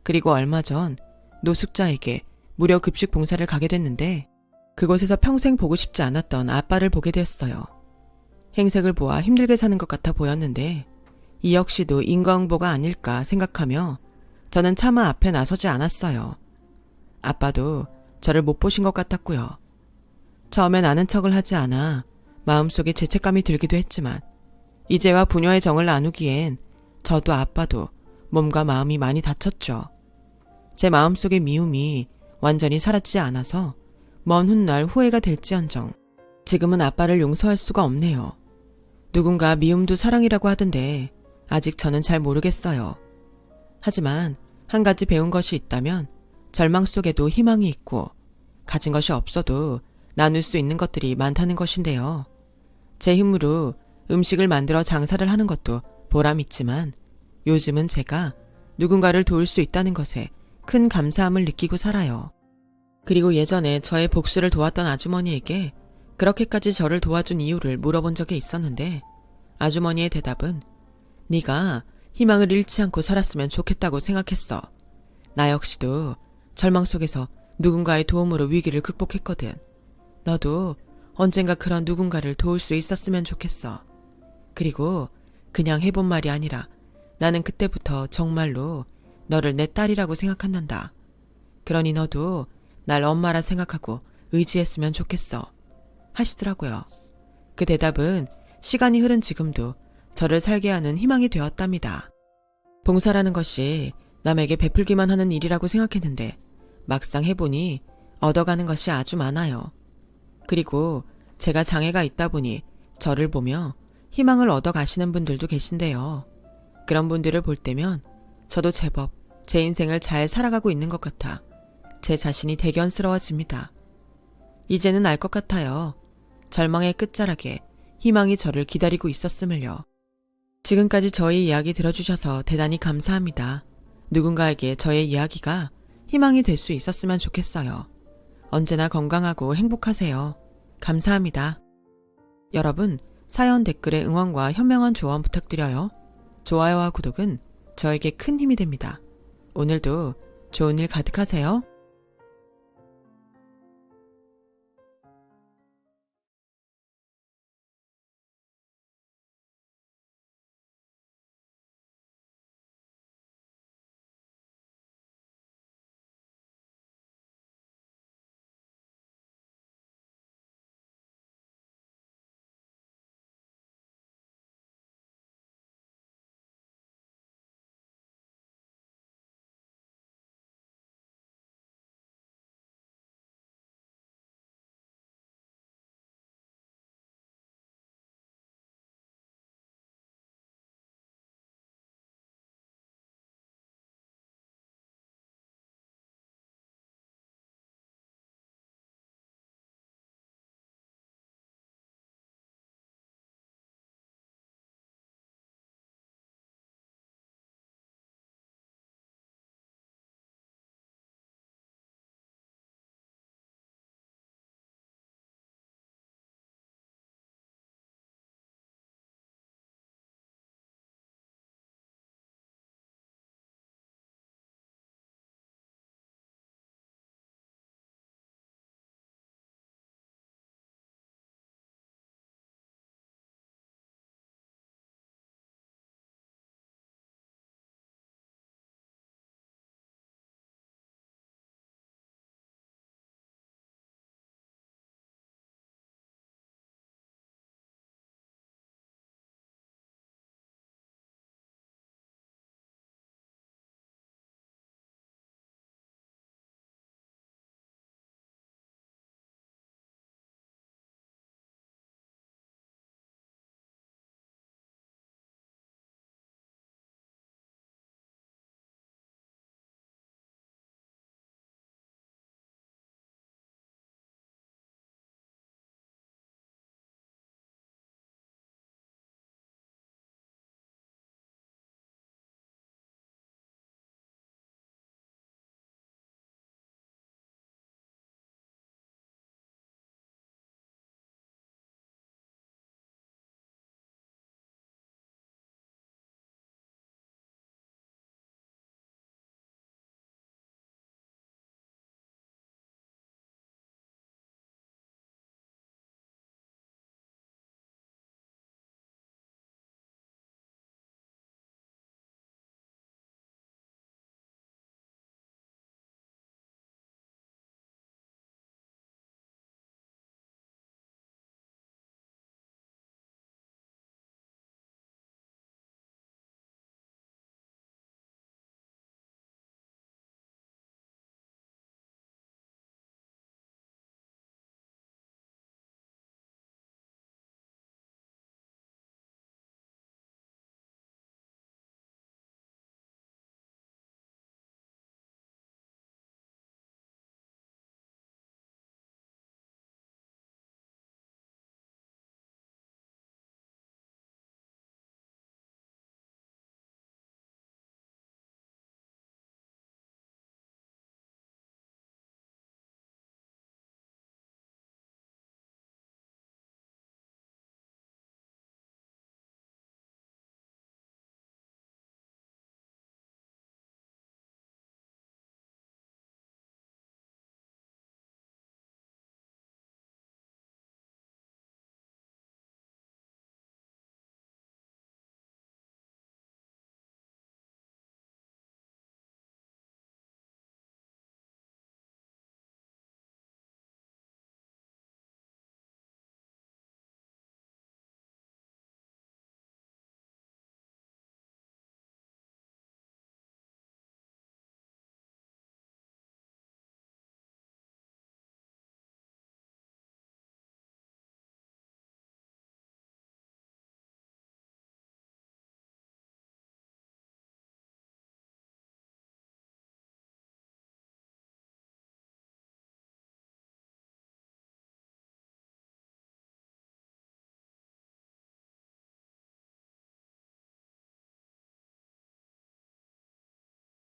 그리고 얼마 전 노숙자에게 무료 급식 봉사를 가게 됐는데 그곳에서 평생 보고 싶지 않았던 아빠를 보게 되었어요. 행색을 보아 힘들게 사는 것 같아 보였는데 이 역시도 인과응보가 아닐까 생각하며 저는 차마 앞에 나서지 않았어요. 아빠도 저를 못 보신 것 같았고요. 처음엔 아는 척을 하지 않아 마음속에 죄책감이 들기도 했지만 이제와 부녀의 정을 나누기엔 저도 아빠도 몸과 마음이 많이 다쳤죠. 제 마음속의 미움이 완전히 사라지지 않아서 먼 훗날 후회가 될지언정 지금은 아빠를 용서할 수가 없네요. 누군가 미움도 사랑이라고 하던데 아직 저는 잘 모르겠어요. 하지만 한 가지 배운 것이 있다면 절망 속에도 희망이 있고 가진 것이 없어도 나눌 수 있는 것들이 많다는 것인데요. 제 힘으로 음식을 만들어 장사를 하는 것도 보람 있지만 요즘은 제가 누군가를 도울 수 있다는 것에 큰 감사함을 느끼고 살아요. 그리고 예전에 저의 복수를 도왔던 아주머니에게 그렇게까지 저를 도와준 이유를 물어본 적이 있었는데 아주머니의 대답은 네가 희망을 잃지 않고 살았으면 좋겠다고 생각했어. 나 역시도 절망 속에서 누군가의 도움으로 위기를 극복했거든. 너도 언젠가 그런 누군가를 도울 수 있었으면 좋겠어. 그리고 그냥 해본 말이 아니라 나는 그때부터 정말로 너를 내 딸이라고 생각한단다. 그러니 너도 날 엄마라 생각하고 의지했으면 좋겠어. 하시더라고요. 그 대답은 시간이 흐른 지금도 저를 살게 하는 희망이 되었답니다. 봉사라는 것이 남에게 베풀기만 하는 일이라고 생각했는데 막상 해보니 얻어가는 것이 아주 많아요. 그리고 제가 장애가 있다 보니 저를 보며 희망을 얻어가시는 분들도 계신데요. 그런 분들을 볼 때면 저도 제법 제 인생을 잘 살아가고 있는 것 같아 제 자신이 대견스러워집니다. 이제는 알 것 같아요. 절망의 끝자락에 희망이 저를 기다리고 있었음을요. 지금까지 저의 이야기 들어주셔서 대단히 감사합니다. 누군가에게 저의 이야기가 희망이 될 수 있었으면 좋겠어요. 언제나 건강하고 행복하세요. 감사합니다. 여러분, 사연 댓글에 응원과 현명한 조언 부탁드려요. 좋아요와 구독은 저에게 큰 힘이 됩니다. 오늘도 좋은 일 가득하세요.